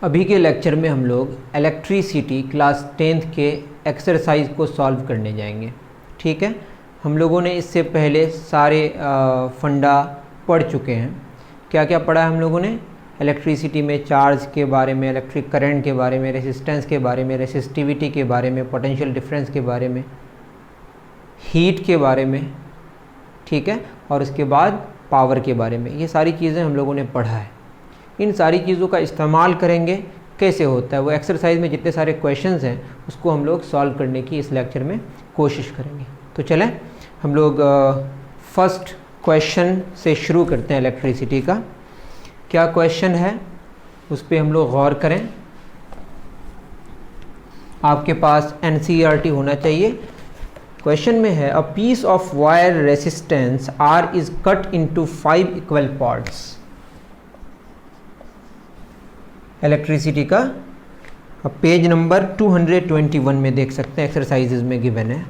अभी के लेक्चर में हम लोग इलेक्ट्रिसिटी क्लास 10th के एक्सरसाइज को सॉल्व करने जाएंगे। ठीक है, हम लोगों ने इससे पहले सारे फंडा पढ़ चुके हैं। क्या क्या पढ़ा है हम लोगों ने? इलेक्ट्रिसिटी में चार्ज के बारे में, इलेक्ट्रिक करंट के बारे में, रेसिस्टेंस के बारे में, रेसिस्टिविटी के बारे में, पोटेंशियल डिफरेंस के बारे में, हीट के बारे में, ठीक है, और उसके बाद पावर के बारे में। ये सारी चीज़ें हम लोगों ने पढ़ा है। इन सारी चीज़ों का इस्तेमाल करेंगे, कैसे होता है वो एक्सरसाइज में जितने सारे क्वेश्चंस हैं उसको हम लोग सॉल्व करने की इस लेक्चर में कोशिश करेंगे। तो चलें हम लोग फर्स्ट क्वेश्चन से शुरू करते हैं। इलेक्ट्रिसिटी का क्या क्वेश्चन है उस पर हम लोग गौर करें। आपके पास NCERT होना चाहिए। क्वेश्चन में है, a piece of wire resistance R is cut into 5 equal parts. Electricity का पेज नंबर 221 में देख सकते हैं, एक्सरसाइजेज में गिवन है।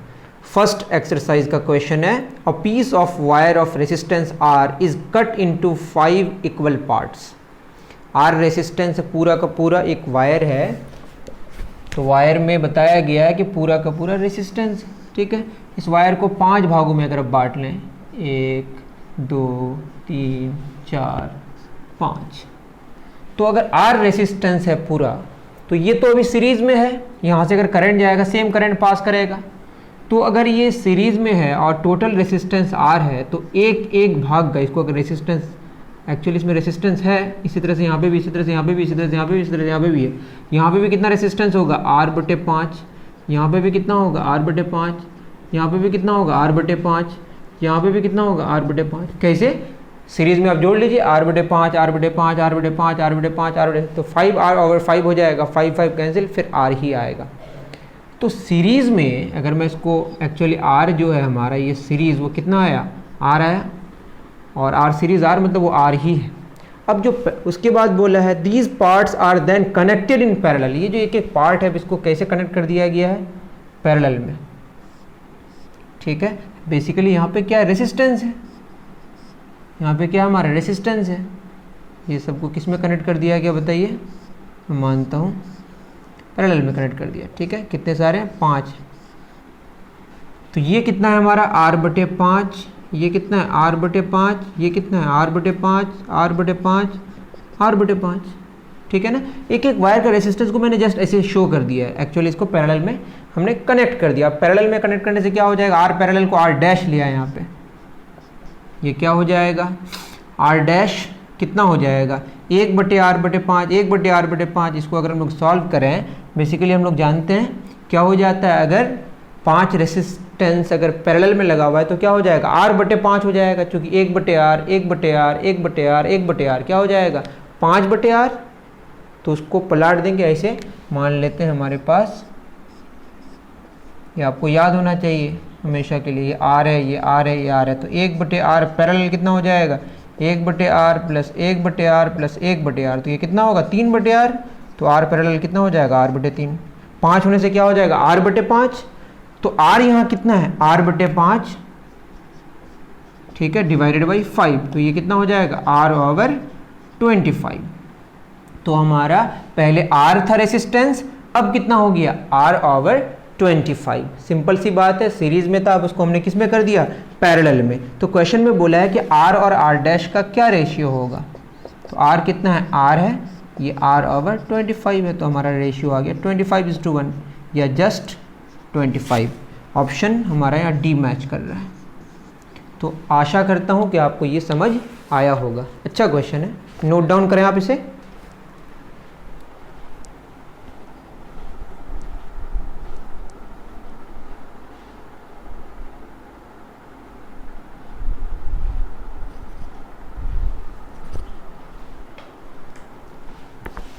फर्स्ट एक्सरसाइज का क्वेश्चन है, a piece of wire of resistance R is cut into 5 equal parts. R resistance पूरा का पूरा एक वायर है, तो वायर में बताया गया है कि पूरा का पूरा रेसिस्टेंस, ठीक है। इस वायर को 5 भागों में अगर आप बांट लें, 1 2 3 4 5, तो अगर R रेसिस्टेंस है पूरा, तो ये तो अभी सीरीज़ में है, यहाँ से अगर करंट जाएगा सेम करंट पास करेगा। तो अगर ये सीरीज़ में है और टोटल रेसिस्टेंस R है, तो एक एक भाग का इसको अगर रेसिस्टेंस, एक्चुअली इसमें रेसिस्टेंस है, इसी तरह से यहाँ पे भी, इसी तरह से यहाँ पे भी, इसी तरह से यहाँ पे भी, इसी तरह से यहाँ पे भी है। यहाँ पे भी कितना रेसिस्टेंस होगा? R/5। यहाँ पे भी कितना होगा? R/5। यहाँ पे भी कितना होगा? R/5। यहाँ पे भी कितना होगा? R/5। कैसे? सीरीज में आप जोड़ लीजिए, R/5 R/5 R/5 R/5 R/5, तो 5R/5 हो जाएगा, 5 5 कैंसिल, फिर R ही आएगा। तो सीरीज़ में अगर मैं इसको, एक्चुअली R जो है हमारा ये सीरीज़, वो कितना आया? R आया, और R सीरीज़ R मतलब वो R ही है। अब जो उसके बाद बोला है, these parts are then connected in parallel. ये जो एक एक पार्ट है इसको कैसे कनेक्ट कर दिया गया है? पैरेलल में, ठीक है। बेसिकली यहाँ पे क्या है? रेसिस्टेंस है। यहाँ पे क्या हमारा रेसिस्टेंस है। ये सबको किस में कनेक्ट कर दिया गया बताइए? मैं मानता हूँ पैरेलल में कनेक्ट कर दिया, ठीक है। कितने सारे? 5। तो ये कितना है हमारा? R/5। ये कितना है? R/5। ये कितना है? R/5 R/5 R/5, ठीक है ना। एक एक वायर का रेसिस्टेंस को मैंने जस्ट ऐसे शो कर दिया है। एक्चुअली इसको पैरेलल में हमने कनेक्ट कर दिया। पैरेलल में कनेक्ट करने से क्या हो जाएगा? R पैरेलल को R' लिया है यहाँ पे, ये क्या हो जाएगा? R' कितना हो जाएगा? 1/R/5 1/R/5। इसको अगर हम लोग सॉल्व करें, बेसिकली हम लोग जानते हैं क्या हो जाता है, अगर 5 रेसिस्टेंस अगर पैरेलल में लगा हुआ है तो क्या हो जाएगा? R/5 हो जाएगा, क्योंकि 1/R 1/R 1/R 1/R क्या हो जाएगा? 5/R। तो उसको पलट देंगे ऐसे, मान लेते हैं हमारे पास, ये आपको याद होना चाहिए हमेशा के लिए, ये R है, ये R है, ये R है। तो 1/R पैरेलल कितना हो जाएगा? 1/R plus 1/R plus 1/R, तो ये कितना होगा? 3/R। तो R पैरेलल कितना हो जाएगा? R/3। 5 होने से क्या हो जाएगा? R/5। तो R यहाँ कितना है? R/5, ठीक है, डिवाइडेड बाई 5, तो ये कितना हो जाएगा? R/25। तो हमारा पहले R था रेसिस्टेंस, अब कितना हो गया? R/25। सिंपल सी बात है, सीरीज में था, अब उसको हमने किस में कर दिया? पैरेलल में। तो क्वेश्चन में बोला है कि R और R' का क्या रेशियो होगा? तो R कितना है? R है, ये R/25 है, तो हमारा रेशियो आ गया 25:1 या जस्ट 25। ऑप्शन हमारा यहाँ डी मैच कर रहा है। तो आशा करता हूँ कि आपको ये समझ आया होगा। अच्छा क्वेश्चन है, नोट डाउन करें आप इसे।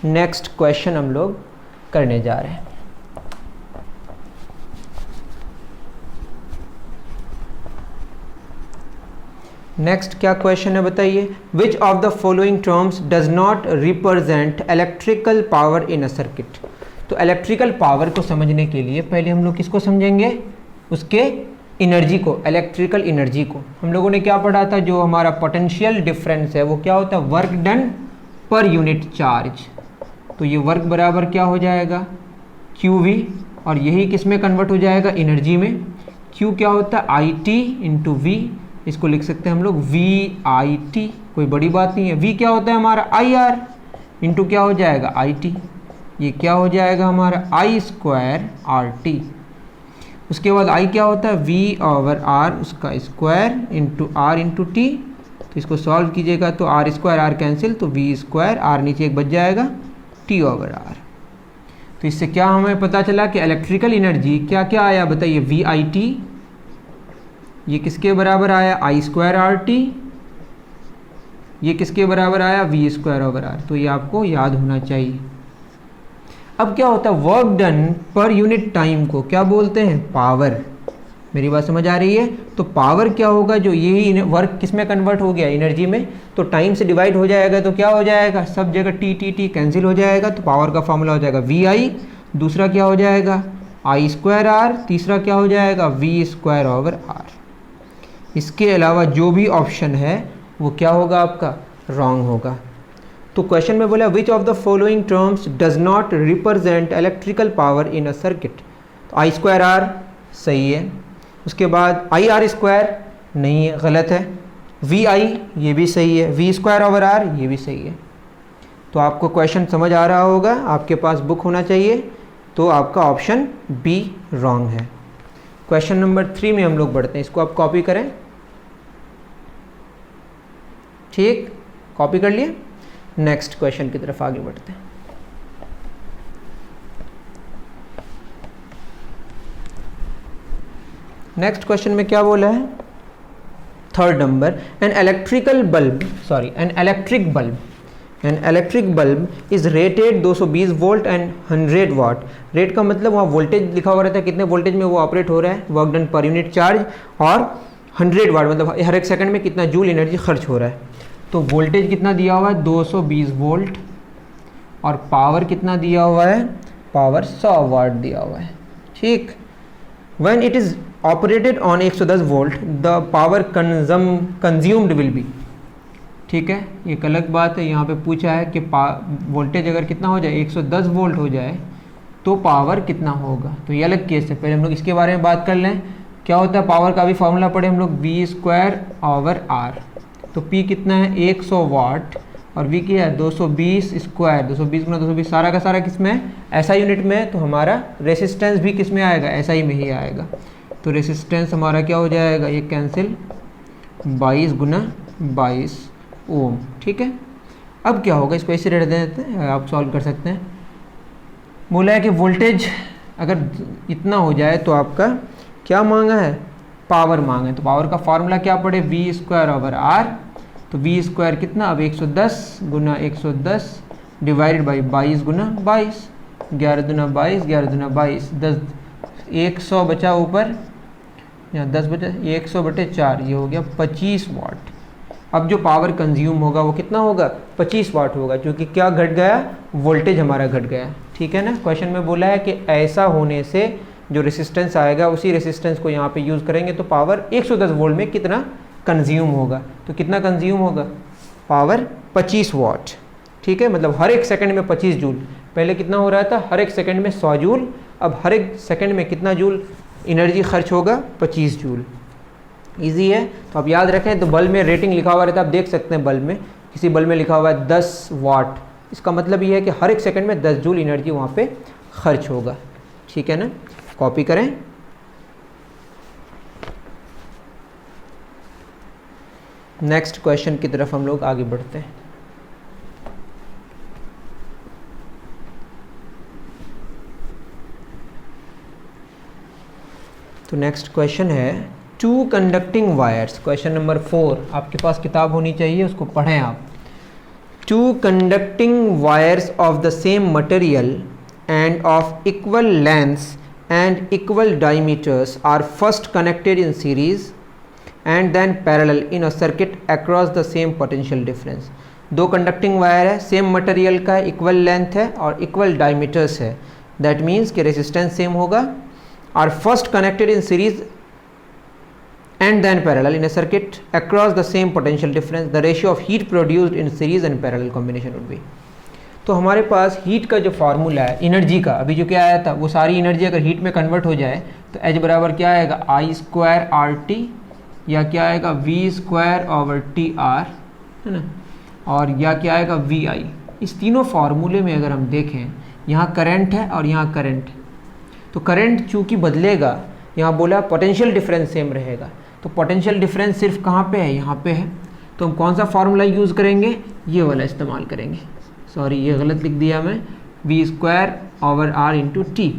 नेक्स्ट क्वेश्चन हम लोग करने जा रहे हैं। नेक्स्ट क्या क्वेश्चन है बताइए? Which of the following terms does not represent electrical power in a circuit. तो इलेक्ट्रिकल पावर को समझने के लिए पहले हम लोग किसको समझेंगे? उसके एनर्जी को, इलेक्ट्रिकल एनर्जी को। हम लोगों ने क्या पढ़ा था? जो हमारा पोटेंशियल डिफरेंस है वो क्या होता है? Work done per unit charge. तो ये वर्क बराबर क्या हो जाएगा, QV, और यही किस में कन्वर्ट हो जाएगा, एनर्जी में। Q क्या होता है, IT इंटू V, इसको लिख सकते हैं हम लोग VIT, कोई बड़ी बात नहीं है। V क्या होता है हमारा, IR इंटू क्या हो जाएगा, IT, ये क्या हो जाएगा हमारा I²RT। उसके बाद I क्या होता है, V/R उसका square into R into T, तो इसको सॉल्व कीजिएगा तो R² R कैंसिल, तो V², R नीचे एक बच जाएगा, T/R। तो इससे क्या हमें पता चला कि इलेक्ट्रिकल एनर्जी क्या क्या आया बताइए, VIT, ये किसके बराबर आया, I²RT, ये किसके बराबर आया, V²/R। तो ये आपको याद होना चाहिए। अब क्या होता है, work done per unit time को क्या बोलते हैं, पावर। मेरी बात समझ आ रही है। तो पावर क्या होगा, जो यही वर्क किस में कन्वर्ट हो गया, एनर्जी में, तो टाइम से डिवाइड हो जाएगा तो क्या हो जाएगा, सब जगह T कैंसिल हो जाएगा, तो पावर का फॉर्मूला हो जाएगा VI, दूसरा क्या हो जाएगा I²R, तीसरा क्या हो जाएगा V²/R। इसके अलावा जो भी ऑप्शन है वो क्या होगा आपका, रॉन्ग होगा। तो क्वेश्चन में बोला which of the following terms does not represent electrical power in a circuit. तो I²R सही है, उसके बाद IR² नहीं है, गलत है, VI ये भी सही है, V²/R ये भी सही है। तो आपको क्वेश्चन समझ आ रहा होगा, आपके पास बुक होना चाहिए, तो आपका ऑप्शन बी रॉन्ग है। क्वेश्चन नंबर 3 में हम लोग बढ़ते हैं, इसको आप कॉपी करें, ठीक, कॉपी कर लिए। नेक्स्ट क्वेश्चन की तरफ आगे बढ़ते हैं। नेक्स्ट क्वेश्चन में क्या बोला है, third number, an electric bulb is rated 220 volt and 100 watt. Rate का मतलब वहाँ वोल्टेज लिखा हुआ रहता है, कितने वोल्टेज में वो ऑपरेट हो रहा है, work done per unit charge, और 100 वाट मतलब हर एक सेकंड में कितना जूल एनर्जी खर्च हो रहा है। तो वोल्टेज कितना दिया हुआ है, 220 वोल्ट, और पावर कितना दिया हुआ है, पावर 100 वाट दिया हुआ है, ठीक। When it is operated on 110 volt the power consumed will be, ठीक है। ये एक अलग बात है, यहाँ पे पूछा है कि वोल्टेज अगर कितना हो जाए, 110 वोल्ट हो जाए तो पावर कितना होगा, तो ये अलग केस है। पहले हम लोग इसके बारे में बात कर लें, क्या होता है पावर का भी फॉर्मूला पढ़े हम लोग, V²/R। तो P कितना है, 100 वाट, और V क्या है, 220 स्क्वायर, 220 गुना 220, सारा का सारा किस में है, SI यूनिट में है, तो हमारा रेसिस्टेंस भी किस में आएगा, SI में ही आएगा। तो रेसिस्टेंस हमारा क्या हो जाएगा, ये कैंसिल, 22 गुना 22 ओम, ठीक है। अब क्या होगा, इसको ऐसे रख देते हैं, आप सॉल्व कर सकते हैं। बोला है कि वोल्टेज अगर इतना हो जाए तो आपका क्या मांगा है, पावर मांगा है। तो पावर का फॉर्मूला क्या पड़े, V²/R। तो V² कितना, अब 110 गुना 110 डिवाइडेड बाई 22 गुना 22, 11 दूना 22, 11 दूना 22, 10, 100 बचा ऊपर, यहाँ 10 बचा, 100/4, ये हो गया 25 वाट। अब जो पावर कंज्यूम होगा वो कितना होगा, 25 वाट होगा, क्योंकि क्या घट गया, वोल्टेज हमारा घट गया, ठीक है ना। क्वेश्चन में बोला है कि ऐसा होने से जो रेसिस्टेंस आएगा उसी रेसिस्टेंस को यहाँ पे यूज़ करेंगे तो पावर 110 वोल्ट में कितना कंज्यूम होगा, तो कितना कंज्यूम होगा, पावर 25 वाट, ठीक है। मतलब हर एक सेकंड में 25 जूल, पहले कितना हो रहा था, हर एक सेकंड में 100 जूल, अब हर एक सेकंड में कितना जूल एनर्जी खर्च होगा, 25 जूल। ईजी है, तो आप याद रखें। तो बल्ब में रेटिंग लिखा हुआ रहता है, आप देख सकते हैं बल्ब में, किसी बल्ब में लिखा हुआ है 10 वाट, इसका मतलब ये है कि हर एक सेकंड में 10 जूल एनर्जी वहाँ पे खर्च होगा, ठीक है ना। कॉपी करें। नेक्स्ट क्वेश्चन की तरफ हम लोग आगे बढ़ते हैं। तो नेक्स्ट क्वेश्चन है, two conducting wires, question number 4, आपके पास किताब होनी चाहिए, उसको पढ़ें आप। Two conducting wires of the same material and of equal lengths and equal diameters are first connected in series and then parallel in a circuit across the same potential difference। दो conducting wire है, same material का, equal length है और equal diameters है, that means कि resistance same होगा, are first connected in series and then parallel in a circuit across the same potential difference, the ratio of heat produced in series and parallel combination would be। तो हमारे पास heat का जो formula है energy का, अभी जो क्या आया था, वो सारी एनर्जी अगर हीट में कन्वर्ट हो जाए तो H बराबर क्या आएगा, I² RT, या क्या आएगा V²/TR, है ना, और या क्या आएगा VI। इस तीनों फार्मूले में अगर हम देखें, यहाँ करंट है और यहाँ करंट है, तो करंट चूँकि बदलेगा, यहाँ बोला पोटेंशियल डिफरेंस सेम रहेगा, तो पोटेंशियल डिफरेंस सिर्फ कहाँ पे है, यहाँ पे है। तो हम कौन सा फार्मूला यूज़ करेंगे, ये वाला इस्तेमाल करेंगे। सॉरी ये गलत लिख दिया मैं, V²/R × T,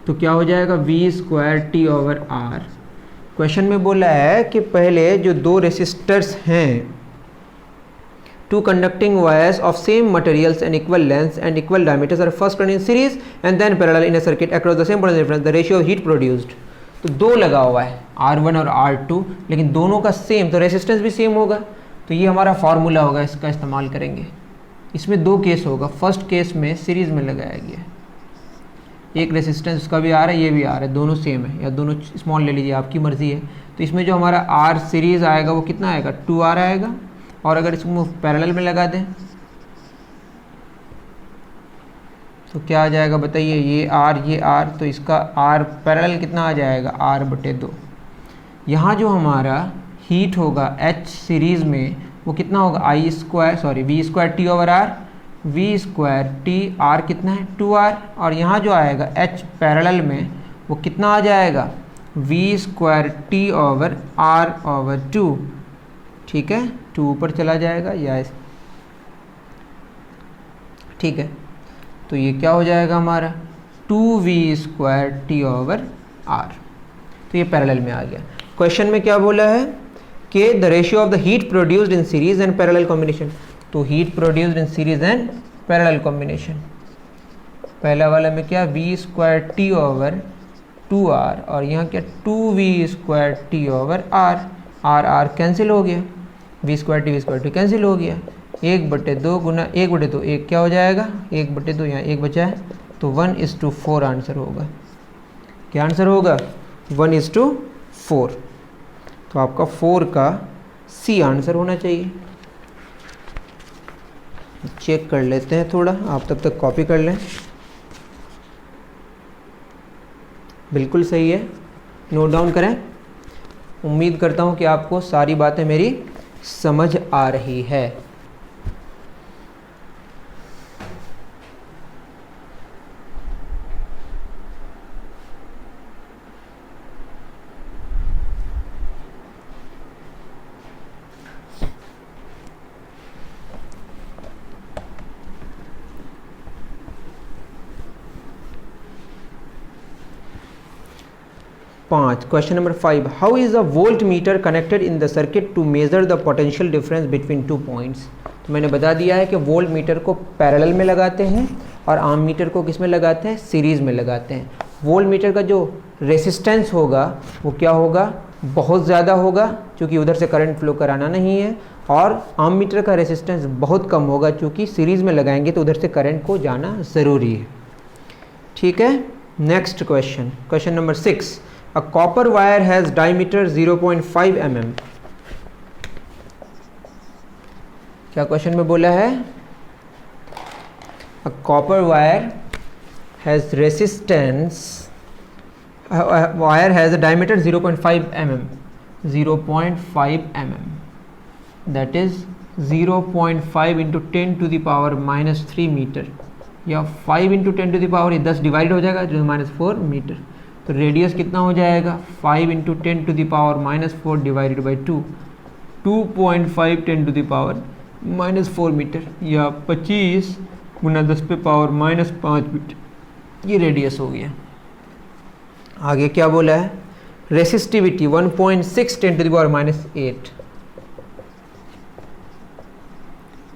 तो क्या हो जाएगा V²T/R। क्वेश्चन में बोला है कि पहले जो दो रेसिस्टर्स हैं, two conducting wires of same materials and equal lengths and equal diameters are first run in series and then parallel in a circuit across the same potential difference, the ratio of heat produced। तो दो लगा हुआ है R1 और R2, लेकिन दोनों का same, तो रेसिस्टेंस भी सेम होगा, तो ये हमारा फार्मूला होगा, इसका इस्तेमाल करेंगे। इसमें दो केस होगा, फर्स्ट केस में सीरीज़ में लगाया गया, एक रेसिस्टेंस उसका भी आ रहा है, ये भी आ रहा है, दोनों सेम है, या दोनों स्मॉल ले लीजिए, आपकी मर्ज़ी है। तो इसमें जो हमारा R सीरीज़ आएगा वो कितना आएगा, 2R आएगा, और अगर इसको पैरेलल में लगा दें तो क्या आ जाएगा बताइए, ये R, तो इसका R पैरेलल कितना आ जाएगा, R/2। यहाँ जो हमारा हीट होगा H सीरीज़ में वो कितना होगा, V²T/R, V²T/R कितना है, 2R, और यहाँ जो आएगा H पैरेलल में वो कितना आ जाएगा, V²T/R/2, ठीक है, 2 ऊपर चला जाएगा, या ठीक है, तो ये क्या हो जाएगा हमारा 2V²T/R, तो ये पैरेलल में आ गया। क्वेश्चन में क्या बोला है कि the ratio of the heat produced in series and parallel combination, तो heat produced in series and parallel combination, पहला वाला में क्या V²T/2R, और यहाँ क्या 2V²T/R, R कैंसिल हो गया, V²T कैंसिल हो गया, 1/2 गुना 1/2, एक क्या हो जाएगा 1/2, यहाँ 1 बचा है, तो 1:4 आंसर होगा। क्या आंसर होगा, 1:4, तो आपका 4 का C आंसर होना चाहिए। चेक कर लेते हैं थोड़ा, आप तब तक कॉपी कर लें, बिल्कुल सही है, नोट डाउन करें। उम्मीद करता हूँ कि आपको सारी बातें मेरी समझ आ रही है। Question number 5, how is a voltmeter connected in the circuit to measure the potential difference between 2 points. तो मैंने बता दिया है कि वोल्ट मीटर को पैरेलल में लगाते हैं और आम मीटर को किस में लगाते हैं, सीरीज़ में लगाते हैं। वोल्ट मीटर का जो रेसिस्टेंस होगा वो क्या होगा, बहुत ज़्यादा होगा, क्योंकि उधर से करंट फ्लो कराना नहीं है, और आम मीटर का रेसिस्टेंस बहुत कम होगा, क्योंकि सीरीज़ में लगाएंगे तो उधर से करंट को जाना ज़रूरी है। ठीक है, next question, question number 6, a copper wire has diameter 0.5 mm। क्या क्वेश्चन में बोला है, a copper wire has resistance, wire has a diameter 0.5 mm, 0.5 mm, that is 0.5 into 10 to the power -3 metre, या 5 into 10 to the power 10 divide हो जाएगा जो -4 metre, तो radius कितना हो जाएगा 5 into 10 to the power -4 divided by 2, 2.5 10 to the power -4 metre, या 25 गुना 10 पे पावर -5 मीटर, ये रेडियस हो गया। आगे क्या बोला है, resistivity 1.6 10 to the power -8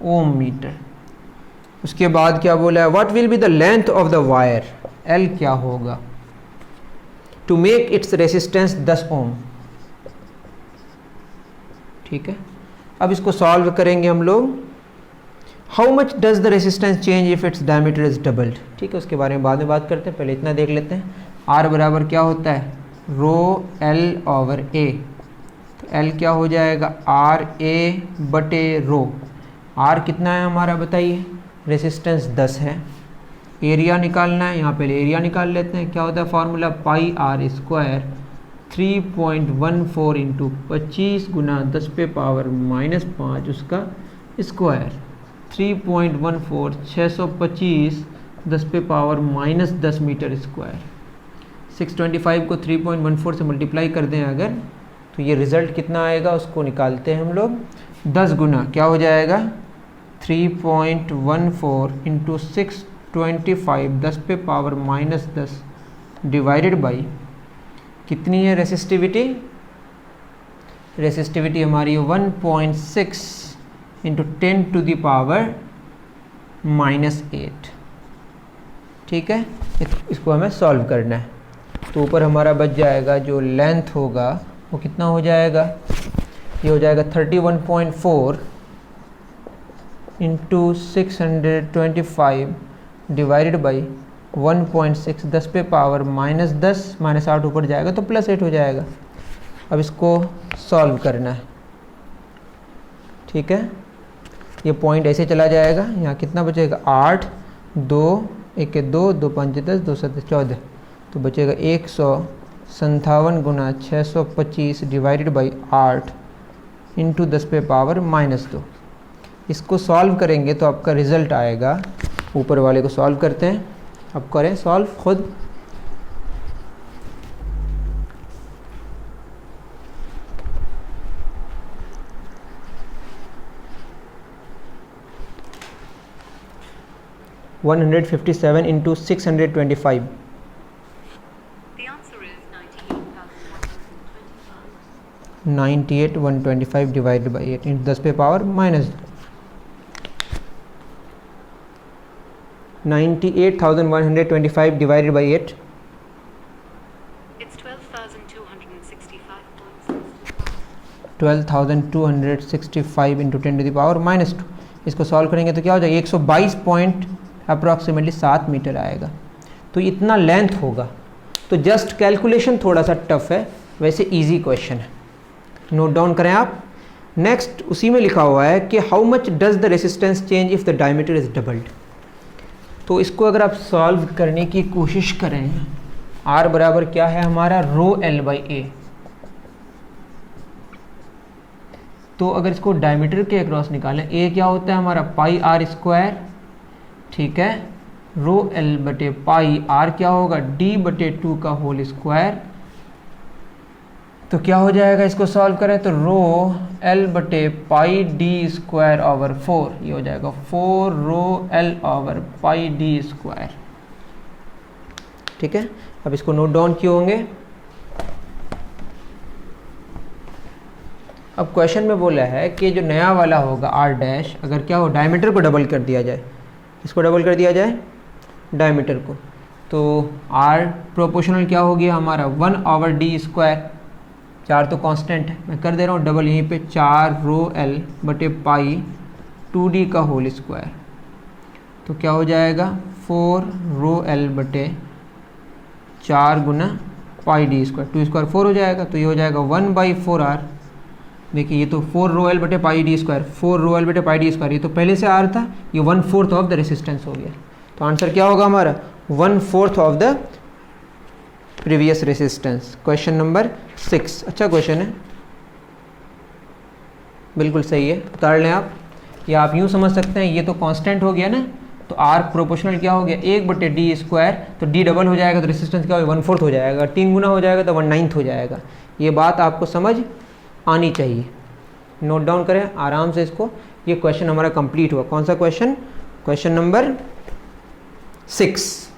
ohm metre. उसके बाद क्या बोला है, what will be the length of the wire, L क्या होगा, to make its resistance 10 ohm. ठीक है, अब इसको सॉल्व करेंगे हम लोग। How much does the resistance change if its diameter is doubled. ठीक है, उसके बारे में बाद में बात करते हैं, पहले इतना देख लेते हैं। आर बराबर क्या होता है, रो एल ओवर ए, तो एल क्या हो जाएगा, आर ए बटे रो। आर कितना है हमारा बताइए, रेसिस्टेंस 10 है, एरिया निकालना है, यहाँ पहले एरिया निकाल लेते हैं। क्या होता है formula, pi R square 3.14 into 25 गुना 10 पे पावर -5 उसका स्क्वायर, 3.14 625 10 पे पावर -10 मीटर स्क्वायर। 625 को 3.14 से मल्टीप्लाई कर दें अगर, तो ये रिज़ल्ट कितना आएगा उसको निकालते हैं हम लोग। 10 गुना क्या हो जाएगा, 3.14 इंटू 625 10 पे पावर -10 डिवाइडेड बाई कितनी है रेसिस्टिविटी, रेसिस्टिविटी हमारी 1.6 इंटू 10 टू द पावर -8। ठीक है, इसको हमें सॉल्व करना है। तो ऊपर हमारा बच जाएगा जो लेंथ होगा वो कितना हो जाएगा, ये हो जाएगा 31.4 इंटू 625 डिवाइडेड बाई 1.6 10 पे पावर -10 -8 ऊपर जाएगा तो +8 हो जाएगा। अब इसको सॉल्व करना है। ठीक है, ये पॉइंट ऐसे चला जाएगा, यहाँ कितना बचेगा 8, 2 1 2 2 5 10 2 7 14, तो बचेगा 157 गुना 625 डिवाइडेड बाई 8 इंटू 10 पे पावर -2। इसको सॉल्व करेंगे तो आपका रिज़ल्ट आएगा, ऊपर वाले को सॉल्व करते हैं, अब करें सॉल्व खुद। $157 into 625, The answer is 98,125. 98,125 divided by 8 into 10 पे power -98,125 divided by 8, It's 12,265.65. 12,265 into 10 to the power -2। इसको सॉल्व करेंगे तो क्या हो जाएगा, 122 पॉइंट अप्रॉक्सीमेटली 7 मीटर आएगा। तो इतना लेंथ होगा। तो जस्ट कैलकुलेशन थोड़ा सा टफ है, वैसे इजी क्वेश्चन है, नोट डाउन करें आप। नेक्स्ट उसी में लिखा हुआ है कि how much does the resistance change if the diameter is doubled. तो इसको अगर आप सॉल्व करने की कोशिश करें, R बराबर क्या है हमारा, ρl/a। तो अगर इसको डायमीटर के अक्रॉस निकालें, a क्या होता है हमारा पाई आर स्क्वायर, ठीक है, ρl/पाई r क्या होगा d/2 का होल स्क्वायर। तो क्या हो जाएगा, इसको सॉल्व करें तो ρl/पाई d स्क्वायर ओवर 4, ये हो जाएगा 4 ρl/पाई d स्क्वायर। ठीक है, अब इसको नोट डाउन किए होंगे। अब क्वेश्चन में बोला है कि जो नया वाला होगा r डैश, अगर क्या हो डायमीटर को डबल कर दिया जाए, इसको डबल कर दिया जाए डायमीटर को, तो r प्रोपोर्शनल क्या हो गया हमारा 1/d स्क्वायर, 4 तो कांस्टेंट है, मैं कर दे रहा हूँ डबल यहीं पे, 4 ρl/पाई 2d का होल स्क्वायर। तो क्या हो जाएगा 4 ρl/4 गुना पाई d स्क्वायर, 2 स्क्वायर 4 हो जाएगा, तो ये हो जाएगा 1/4r। देखिए ये तो 4 ρl/पाई d स्क्वायर, 4 ρl/पाई d स्क्वायर, ये तो पहले से r था, ये 1/4 ऑफ द रेसिस्टेंस हो गया। तो आंसर क्या होगा हमारा 1/4 of the previous resistance. Question number 6 अच्छा क्वेश्चन है, बिल्कुल सही है, उतार लें आप। या आप यूँ समझ सकते हैं, ये तो कांस्टेंट हो गया ना, तो r प्रोपोर्शनल क्या हो गया 1/d स्क्वायर, तो d डबल हो जाएगा तो रेसिस्टेंस क्या हो 1/4 हो जाएगा, 3 गुना हो जाएगा तो 1/9 हो जाएगा। ये बात आपको समझ आनी चाहिए, नोट डाउन करें आराम से इसको। ये क्वेश्चन हमारा कंप्लीट हुआ। कौन सा question, question number 6,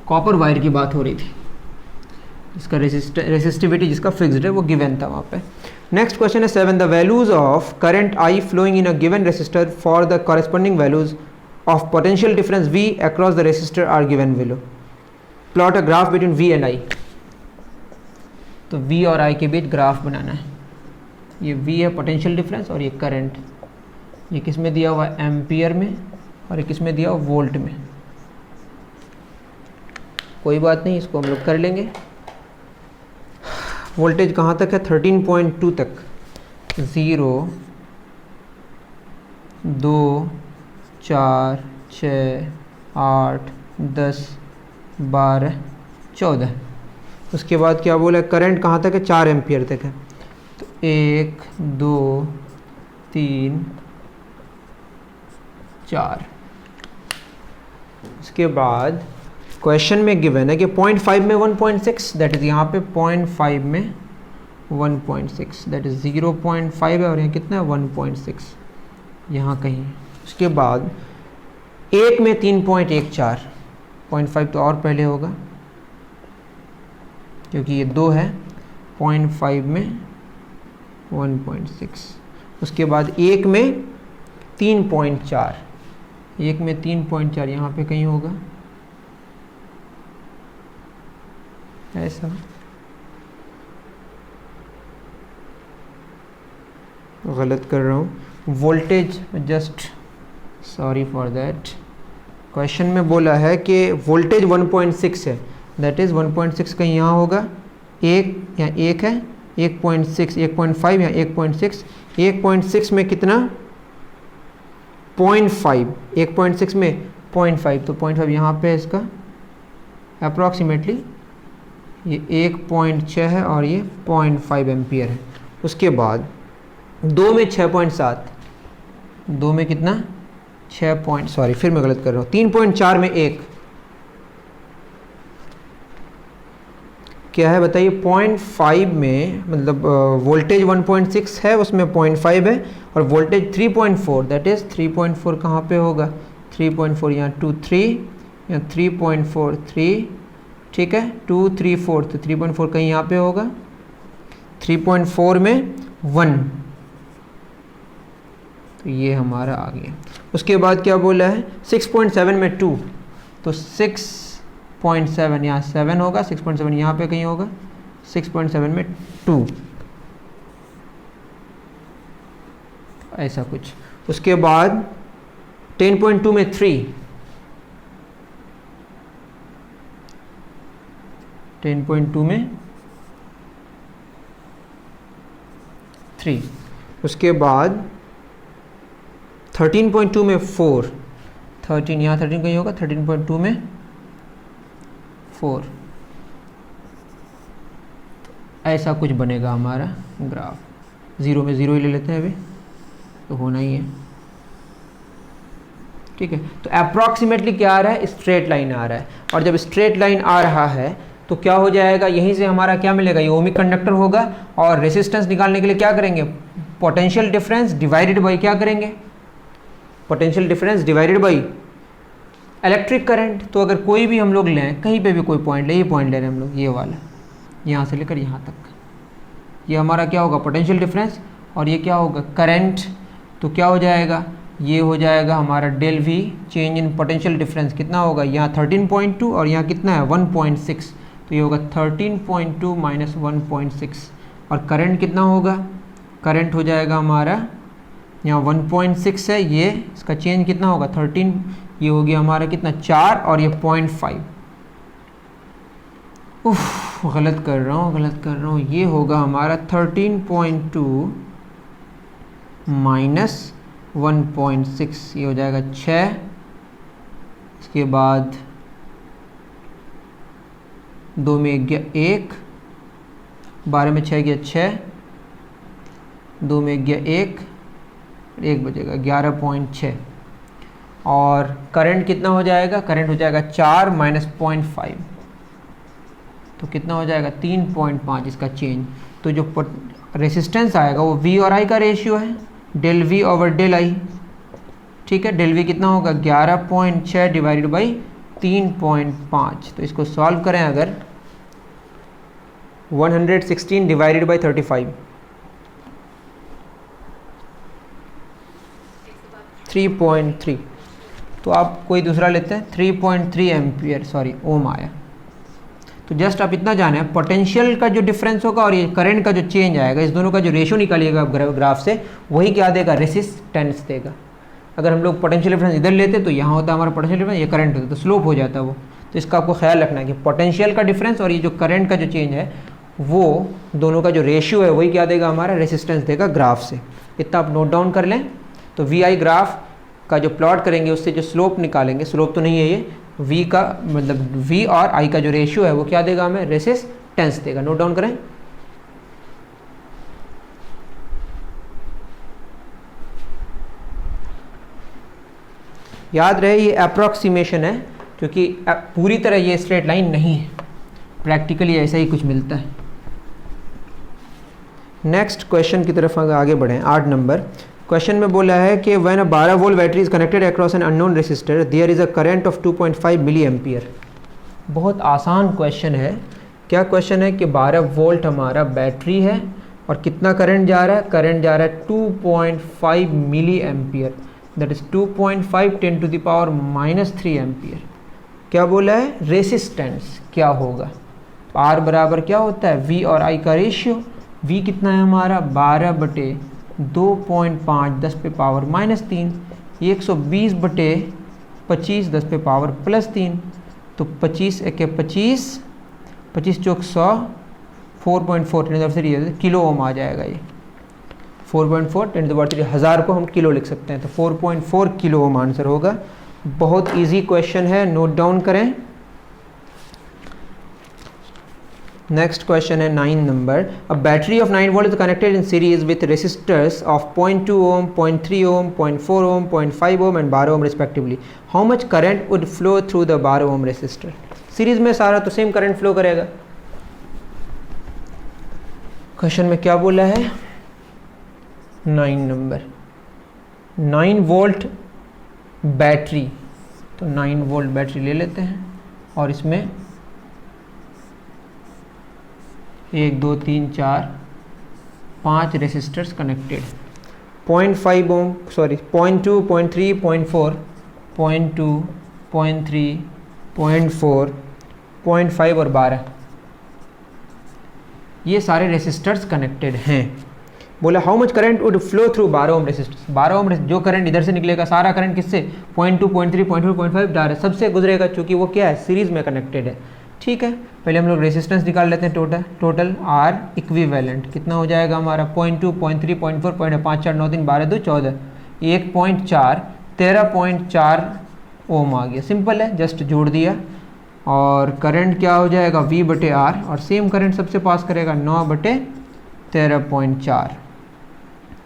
copper wire की बात हो रही थी, इसका रेसिस्टिविटी जिसका फिक्स्ड है वो गिवन था वहाँ पे। नेक्स्ट क्वेश्चन है 7, the values of current I flowing in a given resistor for the corresponding values of potential difference V across the resistor R given below. Plot a graph between V and I। तो V और I के बीच graph बनाना है। ये V है potential difference और ये current, ये किस में दिया हुआ है एम्पियर में, और ये किस में दिया हुआ वोल्ट में। कोई बात नहीं, इसको हम लोग कर लेंगे। वोल्टेज कहाँ तक है 13.2 तक, 0 2 4, 6, 8, 10, 12, 14। उसके बाद क्या बोला है, करंट कहाँ तक है, 4 एम्पियर तक है। तो 1, 2, 3, 4। उसके बाद क्वेश्चन में गिवन है कि 0.5 में 1.6, दैट इज़ यहाँ पे 0.5 में 1.6, दैट इज़ 0.5 है और यहाँ कितना है 1.6 यहाँ कहीं। उसके बाद 1 में 3.14, 0.5 तो और पहले होगा क्योंकि ये 2 है, 0.5 में 1.6। उसके बाद 1 में 3.4, 1 में 3.4 यहाँ पे कहीं होगा ऐसा। गलत कर रहा हूँ, voltage just sorry for that. Question में बोला है कि वोल्टेज 1.6 है, दैट इज़ 1.6 कहीं यहाँ होगा, एक यहाँ 1 है, 1.6, 1.5 यहाँ 1.6, 1.6 में कितना 0.5, 1.6 में 0.5, तो 0.5 यहाँ पे है इसका अप्रॉक्सीमेटली, ये 1.6 है और ये 0.5 एम्पियर है। उसके बाद 2 में 6.7, 2 में कितना 6 सॉरी फिर मैं गलत कर रहा हूँ, 3.4 में 1 क्या है बताइए, 0.5 में मतलब वोल्टेज 1.6 है उसमें 0.5 है, और वोल्टेज 3.4, दैट इज़ 3.4 कहाँ पे होगा, 3.4 यहाँ 2, 3 यहाँ 3.4, 3 ठीक है 2, 3, 4, तो 3.4 कहीं यहाँ पे होगा, 3.4 में 1, तो ये हमारा आ गया। उसके बाद क्या बोला है 6.7 में 2, तो 6.7 यहाँ 7 होगा, 6.7 यहाँ पे कहीं होगा, 6.7 में 2 ऐसा कुछ। उसके बाद 10.2 में 3, 10.2 में 3। उसके बाद 13.2 में 4, 13 यहाँ 13 कहीं होगा, 13.2 में 4 ऐसा कुछ बनेगा हमारा ग्राफ। 0 में 0 ही ले लेते हैं अभी, तो होना ही है ठीक है। तो अप्रॉक्सीमेटली क्या आ रहा है, स्ट्रेट लाइन आ रहा है, और जब स्ट्रेट लाइन आ रहा है तो क्या हो जाएगा, यहीं से हमारा क्या मिलेगा, ये ओमिक कंडक्टर होगा, और रेजिस्टेंस निकालने के लिए क्या करेंगे, पोटेंशियल डिफरेंस डिवाइडेड बाई क्या करेंगे, potential difference divided by electric current. तो अगर कोई भी हम लोग लें, कहीं पे भी कोई पॉइंट ले, ये पॉइंट ले रहे हैं हम लोग, ये वाला यहाँ से लेकर यहाँ तक, ये हमारा क्या होगा पोटेंशियल डिफरेंस, और ये क्या होगा करंट। तो क्या हो जाएगा, ये हो जाएगा हमारा del V, change in potential difference कितना होगा, यहाँ 13.2 और यहाँ कितना है 1.6, तो ये होगा 13.2 माइनस 1.6। और करंट कितना होगा, करंट हो जाएगा हमारा यहाँ 1.6 है, ये इसका चेंज कितना होगा 13, ये हो गया हमारा कितना 4 और ये 0.5। गलत कर रहा हूँ, ये होगा हमारा 13.2 माइनस 1.6, ये हो जाएगा 6। इसके बाद 2 में गया 1, 12 में 6 गया 6, 2 में गया 1 बचेगा 11.6। और करंट कितना हो जाएगा, करंट हो जाएगा 4 माइनस 0.5, तो कितना हो जाएगा 3.5 इसका चेंज। तो जो रेसिस्टेंस आएगा वो V और I का रेशियो है, del V over del I ठीक है। डेल V कितना होगा 11.6 डिवाइडेड बाई 3.5। तो इसको सॉल्व करें अगर 116 डिवाइडेड बाई 35, 3.3, तो आप कोई दूसरा लेते हैं 3.3 एम्पियर सॉरी ओम आया। तो जस्ट आप इतना जाने पोटेंशियल का जो डिफरेंस होगा और ये करंट का जो चेंज आएगा, इस दोनों का जो रेशियो निकालिएगा ग्राफ से, वही क्या देगा रेसिस्टेंस देगा। अगर हम लोग पोटेंशियल डिफरेंस इधर लेते तो यहाँ होता हमारा पोटेंशियल डिफरेंस, ये करंट होता तो स्लोप हो जाता वो। तो इसका आपको ख्याल रखना है कि पोटेंशियल का डिफरेंस और ये जो करंट का जो चेंज है वो दोनों का जो रेशियो है वही क्या देगा हमारा रेसिस्टेंस देगा ग्राफ से। इतना आप नोट डाउन कर लें। तो वी आई ग्राफ का जो प्लॉट करेंगे उससे जो स्लोप निकालेंगे, स्लोप तो नहीं है ये, v का मतलब v और i का जो रेशियो है वो क्या देगा हमें, रेसिस्टेंस देगा। नोट डाउन करें। याद रहे ये अप्रॉक्सीमेशन है, क्योंकि पूरी तरह ये स्ट्रेट लाइन नहीं है, प्रैक्टिकली ऐसा ही कुछ मिलता है। नेक्स्ट क्वेश्चन की तरफ आगे बढ़ें। 8 नंबर क्वेश्चन में बोला है कि when a 12 volt battery is connected across an unknown resistor there is a current of 2.5 milliampere. बहुत आसान क्वेश्चन है। क्या क्वेश्चन है कि 12 वोल्ट हमारा बैटरी है और कितना करंट जा रहा है, करंट जा रहा है 2.5 milliampere, that is 2.5 10 to the power -3 ampere. क्या बोला है, रेसिस्टेंस क्या होगा। R बराबर क्या होता है, V और I का रेशियो। V कितना है हमारा, 12/2.5 10 पे पावर -3, 120/25 10 पे पावर +3, तो 25 एके 25, 25 चौक 100, 4.4 10³ किलो ओम आ जाएगा ये। 4.4 10³ 1000 को हम किलो लिख सकते हैं, तो 4.4 किलो ओम आंसर होगा। बहुत इजी क्वेश्चन है, नोट डाउन करें। नेक्स्ट क्वेश्चन है 9 number. A battery of 9 volt is connected in series with resistors of 0.2 ohm, 0.3 ohm, 0.4 ohm, 0.5 ohm and 12 ohm respectively. How much current would flow through the 12 ohm resistor. Series में सारा तो same current flow करेगा। Question में क्या बोला है, 9 number 9 volt battery, तो 9 volt battery ले लेते हैं और इसमें 1 2 3 4 5 रेसिस्टर्स कनेक्टेड। 0.5 ओम, सॉरी 0.2, 0.3, 0.4, 0.2, 0.3, 0.4, 0.5 और 12, ये सारे रेसिस्टर्स कनेक्टेड हैं। बोला how much current would flow through 12 ohm resistors. 12 ohm जो करंट इधर से निकलेगा, सारा करंट किससे, 0.2, 0.3, 0.4, 0.5 डायरेक्ट सबसे गुजरेगा, क्योंकि वो क्या है, सीरीज में कनेक्टेड है। ठीक है, पहले हम लोग रेसिस्टेंस निकाल लेते हैं। टोटल आर इक्विवेलेंट कितना हो जाएगा हमारा, 0.2, 0.3, 0.4, 5 4 9 3 12 2 14, 1.4 13.4 ओम आ गया। सिंपल है, जस्ट जोड़ दिया। और करंट क्या हो जाएगा, V/R, और सेम करंट सबसे पास करेगा 9/13.4,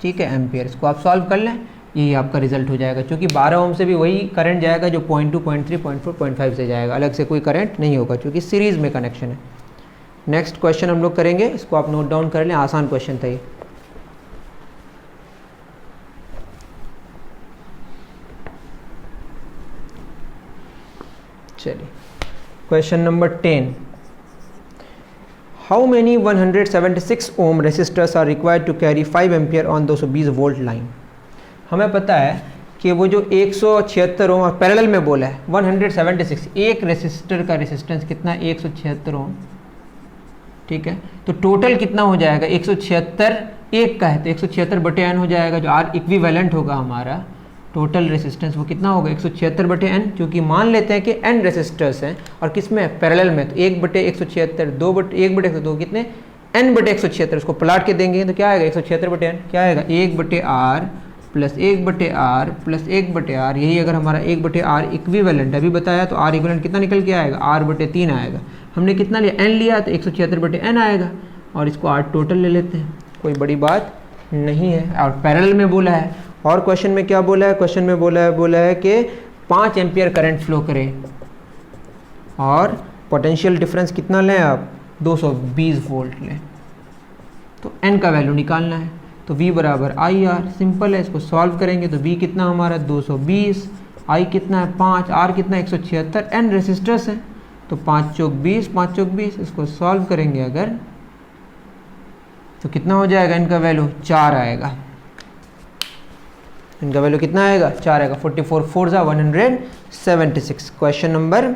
ठीक है, एम्पियर। इसको आप सॉल्व कर लें, यही आपका रिजल्ट हो जाएगा, क्योंकि 12 ओम से भी वही करंट जाएगा जो 0.2, 0.3, 0.4, 0.5 से जाएगा, अलग से कोई करंट नहीं होगा, क्योंकि सीरीज में कनेक्शन है। नेक्स्ट क्वेश्चन हम लोग करेंगे, इसको आप नोट डाउन कर लें, आसान क्वेश्चन था ये। चलिए, question number 10। How many 176 ohm resistors are required to carry 5 ampere on 220 volt line. हमें पता है कि वो जो 176 ओम पैरेलल में बोला है, 176, एक रेसिस्टर का रेसिस्टेंस कितना, 176 ओम, ठीक है। तो टोटल कितना हो जाएगा, 176 एक का है, तो 176/n हो जाएगा, जो आर इक्विवेलेंट होगा हमारा टोटल रेसिस्टेंस, वो कितना होगा, 176/n, क्योंकि मान लेते हैं कि n रेसिस्टर्स हैं और किस में, पैरेलल में, तो 1/176, 1/2 कितने, n/176, उसको पलट के देंगे तो क्या आएगा, 176/n क्या आएगा, 1/r plus 1/r plus 1/r। यही अगर हमारा 1/r इक्विवेलेंट अभी बताया, तो r इक्विवेलेंट कितना निकल के आएगा, r/3 आएगा। हमने कितना लिया, n लिया, तो 176/n आएगा, और इसको r टोटल ले लेते हैं, कोई बड़ी बात नहीं है, और पैरेलल में बोला है। और क्वेश्चन में क्या बोला है, क्वेश्चन में बोला है कि 5 एम्पियर करंट फ्लो करे, और पोटेंशियल डिफरेंस कितना लें आप, 220 वोल्ट लें, तो n का वैल्यू निकालना है, तो V बराबर IR। सिंपल है, इसको सॉल्व करेंगे तो V कितना हमारा 220, I कितना है 5, R कितना 176, n रेसिस्टर्स है, तो 5 चौक 20, 5 चौक 20, इसको सॉल्व करेंगे अगर तो कितना हो जाएगा, इनका वैल्यू 4 आएगा, इनका वैल्यू कितना आएगा, 4 आएगा। 44 4 जा 176। क्वेश्चन नंबर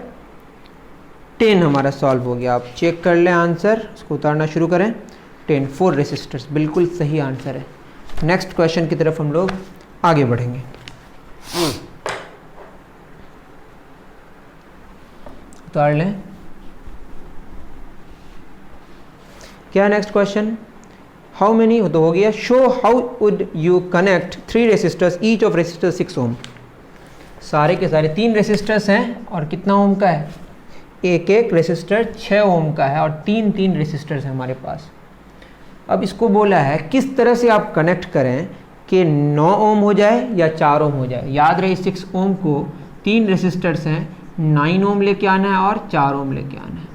10 हमारा सॉल्व हो गया। आप चेक कर लें आंसर, इसको उतारना शुरू करें। 10 4 रेसिस्टर्स, बिल्कुल सही आंसर है। नेक्स्ट क्वेश्चन की तरफ हम लोग आगे बढ़ेंगे। उतार लें, क्या नेक्स्ट क्वेश्चन, हाउ मेनी तो हो गया, show how would you connect 3 resistors each of resistor 6 ओम। सारे के सारे 3 रेसिस्टर्स हैं और कितना ओम का है, एक एक रेसिस्टर 6 ओम का है और 3 रेसिस्टर्स हैं हमारे पास। अब इसको बोला है किस तरह से आप कनेक्ट करें कि 9 ओम हो जाए या 4 ओम हो जाए। याद रहे 6 ओम को 3 रेसिस्टर्स हैं, 9 ओम लेके आना है और 4 ओम लेके आना है।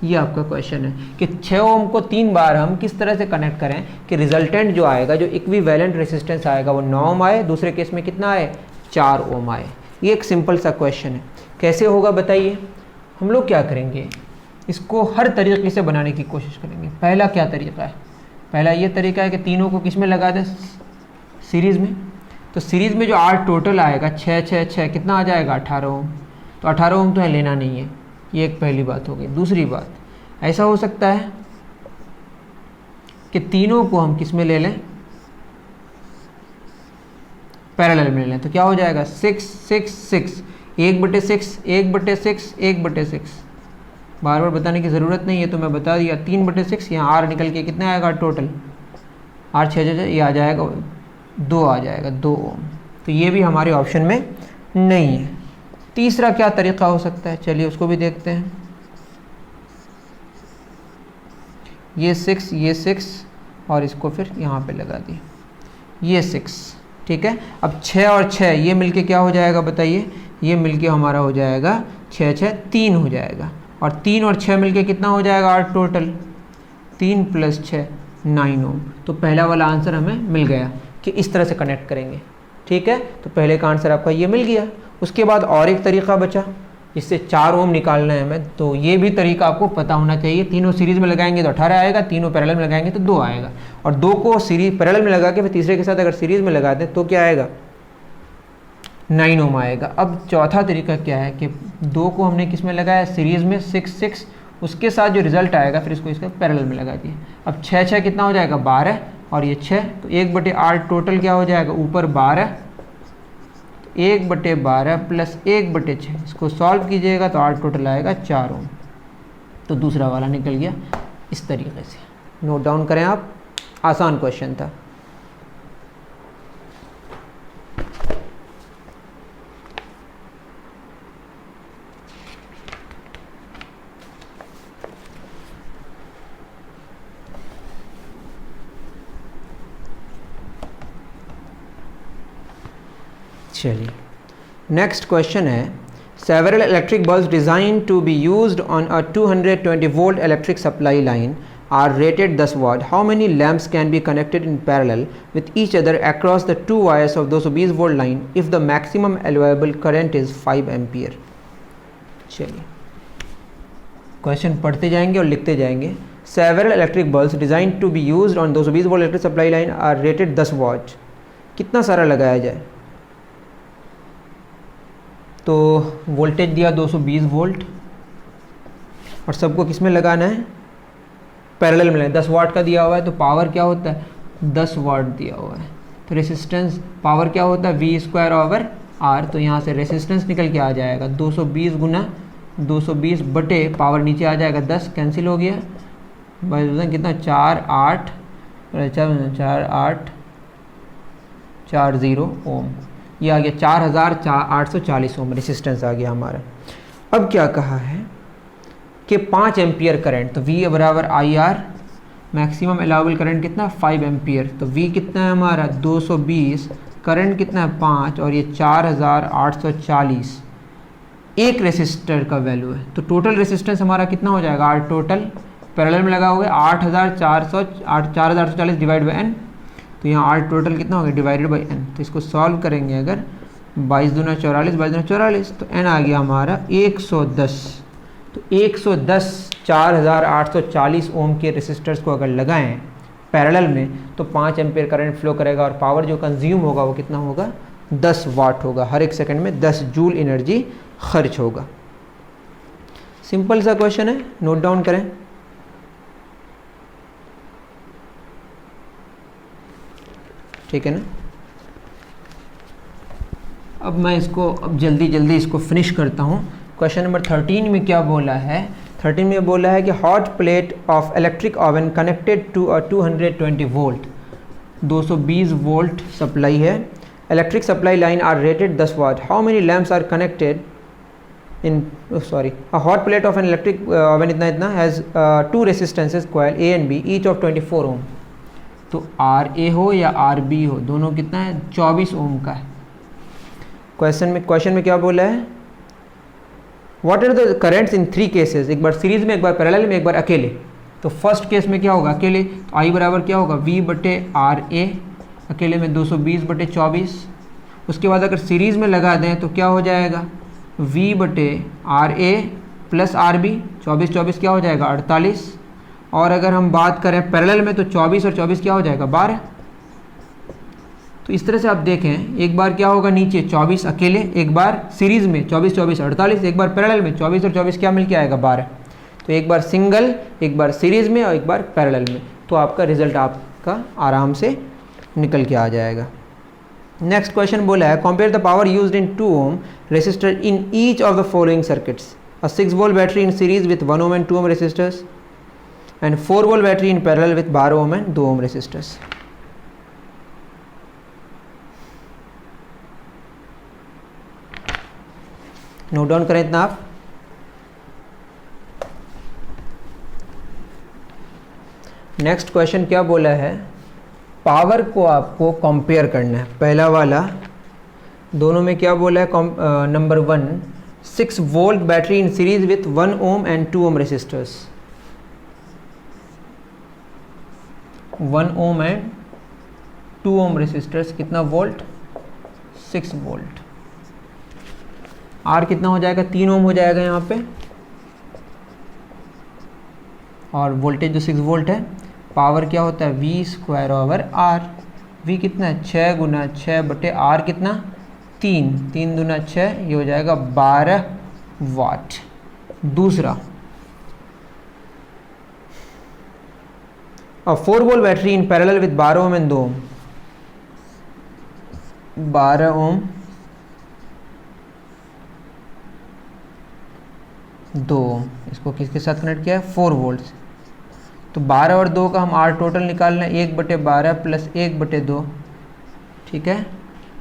ये आपका क्वेश्चन है कि 6 ओम को 3 बार हम किस तरह से कनेक्ट करें कि रिजल्टेंट जो आएगा, जो इक्विवेलेंट रेसिस्टेंस आएगा वो 9 ओम आए, दूसरे केस में कितना आए 4 ओम आए। ये एक सिंपल सा क्वेश्चन है। कैसे होगा बताइए। हम लोग क्या करेंगे, इसको हर तरीके से बनाने की कोशिश करेंगे। पहला क्या तरीका है, पहला ये तरीका है कि तीनों को किस में लगा दें, सीरीज़ में। तो सीरीज़ में जो R टोटल आएगा 6 6 6 कितना आ जाएगा 18 ओम। तो 18 ओम तो है लेना नहीं है, ये एक पहली बात हो गई। दूसरी बात, ऐसा हो सकता है कि तीनों को हम किस में ले लें, पैरेलल में ले लें। तो क्या हो जाएगा 6 6 6, 1/6 1/6 1/6। बार बार बताने की ज़रूरत नहीं है, तो मैं बता दिया 3/6। यहाँ R निकल के कितना आएगा टोटल, R 6 6 ये आ जाएगा 2 आ जाएगा 2 ओम। तो ये भी हमारे ऑप्शन में नहीं है। तीसरा क्या तरीका हो सकता है, चलिए उसको भी देखते हैं। ये 6 और इसको फिर यहाँ पे लगा दिए, ये 6 ठीक है। अब 6 और 6 ये मिलके क्या हो जाएगा बताइए, ये मिलके हमारा हो जाएगा 6 6 3 हो जाएगा, और 3 और 6 मिलके कितना हो जाएगा R टोटल, 3 + 6 9 ओम। तो पहला वाला आंसर हमें मिल गया कि इस तरह से कनेक्ट करेंगे, ठीक है। तो पहले का आंसर आपका ये मिल गया। उसके बाद और एक तरीका बचा, इससे 4 ओम निकालना है हमें। तो ये भी तरीका आपको पता होना चाहिए। तीनों सीरीज़ में लगाएंगे तो 18 आएगा, तीनों पैरेलल में लगाएंगे तो 2 आएगा, और 2 को सीरीज पैरेलल में लगा के फिर तीसरे के साथ अगर सीरीज़ में लगा दें तो क्या आएगा 9 ओम आएगा। अब चौथा तरीका क्या है कि 2 को हमने किस में लगाया, सीरीज़ में 6 6, उसके साथ जो रिजल्ट आएगा फिर इसको इसका पैरेलल में लगा दिए। अब 6 6 कितना हो जाएगा 12 और ये 6, तो 1/8 टोटल क्या हो जाएगा ऊपर 12, 1/12 + 1/6। इसको सॉल्व कीजिएगा तो R टोटल आएगा 4 ओम। तो दूसरा वाला निकल गया इस तरीके से। नोट डाउन करें आप, आसान क्वेश्चन था। चलिए नेक्स्ट क्वेश्चन है, several electric bulbs designed to be used on a 220 volt electric supply line are rated 10 watt. How many lamps can be connected in parallel with each other across the 2 wires of 220 volt line if the maximum allowable current is 5 ampere? चलिए question पढ़ते जाएंगे और लिखते जाएंगे। several electric bulbs designed to be used on 220 volt electric supply line are rated 10 watt. कितना सारा लगाया जाए, तो वोल्टेज दिया 220 वोल्ट और सबको किस में लगाना है, पैरेलल में। 10 वाट का दिया हुआ है तो पावर क्या होता है 10 वाट दिया हुआ है। तो रेसिस्टेंस पावर क्या होता है V²/R। तो यहाँ से रेसिस्टेंस निकल के आ जाएगा 220 × 220 बटे पावर नीचे आ जाएगा 10, कैंसिल हो गया, बस कितना 4 8 40 ओम। ये आ गया 4840 ओम रेसिस्टेंस आ गया हमारा। अब क्या कहा है कि 5 एम्पियर करंट, तो V = IR, maximum allowable current कितना 5 एम्पियर। तो V कितना है हमारा 220, करंट कितना है 5 और ये 4840 एक रेसिस्टर का वैल्यू है। तो टोटल रेसिस्टेंस हमारा कितना हो जाएगा R टोटल, पैरेलल में लगा हुआ है 4840 डिवाइड बाई N। तो यहाँ R टोटल कितना हो गया डिवाइडेड बाई N। तो इसको सॉल्व करेंगे अगर 22 दूना 44, 22 दूना 44, तो N आ गया हमारा 110। तो 110 4840 ओम के रेसिस्टर्स को अगर लगाएं पैरेलल में तो 5 एम्पियर करंट फ्लो करेगा और पावर जो कंज्यूम होगा वो कितना होगा 10 वाट होगा। हर एक सेकंड में 10 जूल एनर्जी खर्च होगा। सिंपल सा क्वेश्चन है, नोट डाउन करें। ठीक है ना। अब मैं इसको जल्दी इसको फिनिश करता हूँ। क्वेश्चन नंबर 13 में क्या बोला है, 13 में बोला है कि hot plate of electric oven connected to a 220 volt 220 volt supply है electric supply line are rated 10 watt, how many lamps are connected in, sorry, a hot plate of an electric oven इतना इतना has 2 resistances coil A and B each of 24 ohm. तो R ए हो या R B हो, दोनों कितना है, 24 ओम का है। क्वेश्चन में क्या बोला है, what are the currents in 3 cases, एक बार सीरीज में, एक बार पैरेलल में, एक बार अकेले। तो फर्स्ट केस में क्या होगा, अकेले, तो आई बराबर क्या होगा, वी बटे आर ए, अकेले में 220 बटे 24। उसके बाद अगर सीरीज में लगा दें तो क्या हो जाएगा, वी बटे R A plus R B, 24 24 क्या हो जाएगा 48। और अगर हम बात करें पैरेलल में तो 24 और 24 क्या हो जाएगा 12। तो इस तरह से आप देखें, एक बार क्या होगा नीचे 24 अकेले, एक बार सीरीज में 24 24 48, एक बार पैरेलल में 24 और 24 क्या मिल के आएगा 12। तो एक बार सिंगल, एक बार सीरीज में और एक बार पैरेलल में, तो आपका रिजल्ट आपका आराम से निकल के आ जाएगा। नेक्स्ट क्वेश्चन बोला है, compare the power used in 2 ohm resistor in each of the following circuits, a 6 volt battery in series with 1 ohm and 2 ohm resistors and 4 volt battery in parallel with 12 ohm and 2 ohm resistors. Note down करें इतना आप। Next question क्या बोला है, power को आपको compare करना है। पहला वाला, दोनों में क्या बोला है, number 1, 6 volt battery in series with 1 ohm and 2 ohm resistors, 1 ohm and 2 ohm resistors, कितना वोल्ट, 6 वोल्ट। आर कितना हो जाएगा, 3 ओम हो जाएगा यहाँ पे, और वोल्टेज जो 6 वोल्ट है। पावर क्या होता है, V square over R, V कितना है 6 गुना 6 बटे आर कितना 3, 3 दूना 6, ये हो जाएगा 12 वाट। दूसरा, अ 4 volt battery in parallel with 12 ohm and 2 ओम, 12 ओम 2 ओम, इसको किसके साथ कनेक्ट किया है, 4 वोल्ट। तो 12 और 2 का हम आर टोटल निकालना है, 1 बटे 12 प्लस 1 बटे 2, ठीक है,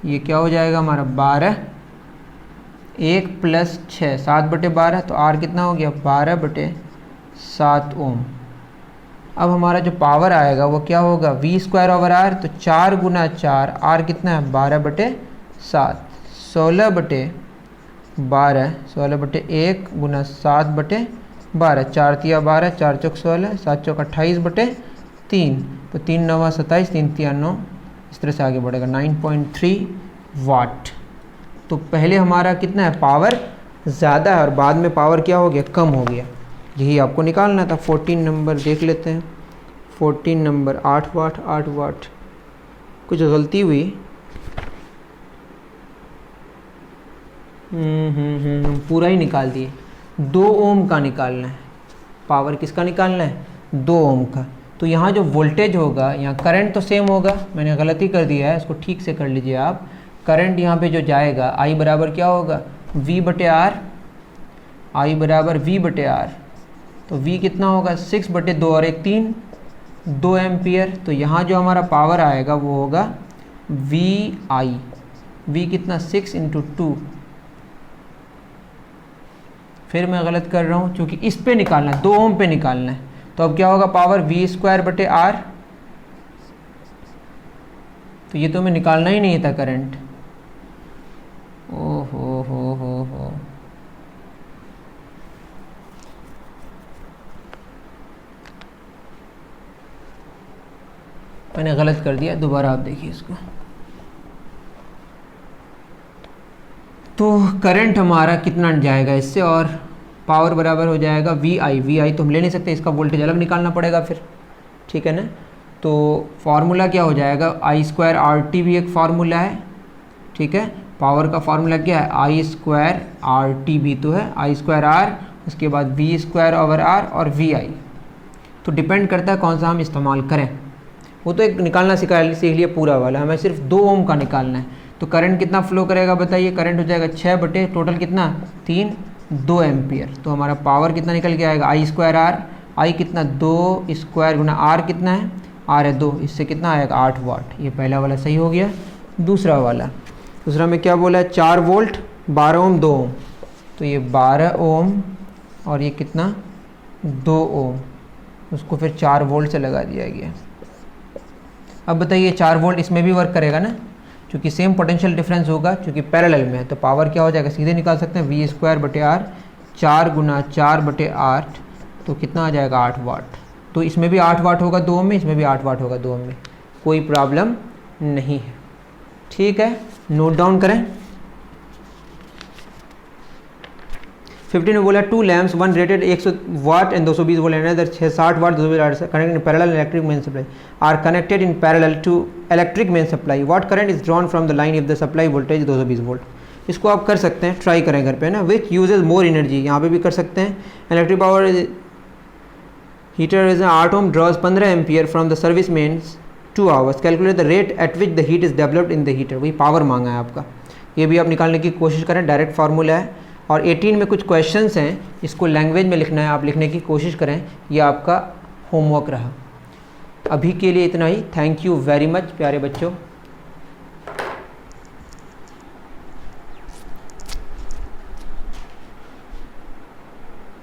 ये क्या हो जाएगा हमारा 12, 1 प्लस 6, 7 बटे 12, तो आर कितना हो गया 12 बटे 7 ओम। अब हमारा जो पावर आएगा वो क्या होगा, वी स्क्वायर ओवर आर, तो 4 गुना 4, आर कितना है 12 बटे 7, 16 बटे 12, 16 बटे 1 गुना 7 बटे 12, 4 तिया 12, 4 चौक 16, 7 चौक 28 बटे 3, तो 3 9 27, 3 तिया 9, इस तरह से आगे बढ़ेगा 9.3 वाट। तो पहले हमारा कितना है, पावर ज़्यादा है और बाद में पावर क्या हो गया, कम हो गया। यही आपको निकालना था। 14 नंबर देख लेते हैं। 14 नंबर 8 वाट, 8 वाट, कुछ गलती हुई, पूरा ही निकाल दिए। 2 ओम का निकालना है, पावर किसका निकालना है, 2 ओम का। तो यहाँ जो वोल्टेज होगा, यहाँ करंट तो सेम होगा, मैंने गलती कर दिया है, इसको ठीक से कर लीजिए आप। करंट यहाँ पे जो जाएगा, आई बराबर क्या होगा, V बटे आर, आई बराबर V बटे आर। तो V कितना होगा, 6 बटे 2 और 1 3, 2 एम्पियर। तो यहाँ जो हमारा पावर आएगा वो होगा VI, V कितना 6 इंटू 2। फिर मैं गलत कर रहा हूँ क्योंकि इस पे निकालना है, 2 ओम पे निकालना है। तो अब क्या होगा, पावर V स्क्वायर बटे आर। तो ये तो हमें निकालना ही नहीं था करंट। ओ हो, मैंने गलत कर दिया, दोबारा आप देखिए इसको। तो करंट हमारा कितना जाएगा इससे, और पावर बराबर हो जाएगा VI तो हम ले नहीं सकते, इसका वोल्टेज अलग निकालना पड़ेगा फिर, ठीक है ना। तो फार्मूला क्या हो जाएगा, I स्क्वायर RT भी एक फार्मूला है, ठीक है। पावर का फार्मूला क्या है, I स्क्वायर RT भी तो है, I स्क्वायर R, उसके बाद V स्क्वायर ओवर R और VI। तो डिपेंड करता है कौन सा हम इस्तेमाल करें। वो तो एक निकालना सीख लिया पूरा वाला, हमें सिर्फ 2 ओम का निकालना है। तो करंट कितना फ्लो करेगा बताइए, करंट हो जाएगा 6 बटे टोटल कितना 3, 2 एम्पियर। तो हमारा पावर कितना निकल के आएगा, I स्क्वायर R, I कितना 2 स्क्वायर गुना R कितना है, R है 2, इससे कितना आएगा 8 वाट। ये पहला वाला सही हो गया। दूसरा वाला, दूसरा में क्या बोला है 4 वोल्ट 12 ओम 2 ओम, तो ये 12 ओम और ये कितना 2 ओम, उसको फिर 4 वोल्ट से लगा दिया गया। अब बताइए 4 वोल्ट इसमें भी वर्क करेगा ना, क्योंकि सेम पोटेंशियल डिफरेंस होगा, क्योंकि पैरेलल में है, तो पावर क्या हो जाएगा सीधे निकाल सकते हैं V²/R 4 × 4/8, तो कितना आ जाएगा 8 वाट। तो इसमें भी 8 वाट होगा 2 ओम में, इसमें भी 8 वाट होगा 2 ओम में, कोई प्रॉब्लम नहीं है। ठीक है, नोट डाउन करें। 15 में बोला 2 lamps, one rated 100 watt and 220 volt and other 60 watt 220 watt connected in parallel electric main supply are connected in parallel to electric main supply, what current is drawn from the line if the supply voltage 220 volt. इसको आप कर सकते हैं, try करें घर पे ना। विच usage more energy, यहाँ पे भी कर सकते हैं। Electric power heater is 8 ohm draws 15 ampere from the service mains 2 hours, calculate the rate at which the heat is developed in the heater. वही पावर मांगा है आपका, ये भी आप निकालने की कोशिश करें, डायरेक्ट फार्मूला है। और 18 में कुछ क्वेश्चंस हैं, इसको लैंग्वेज में लिखना है, आप लिखने की कोशिश करें, ये आपका होमवर्क रहा। अभी के लिए इतना ही, थैंक यू वेरी मच प्यारे बच्चों।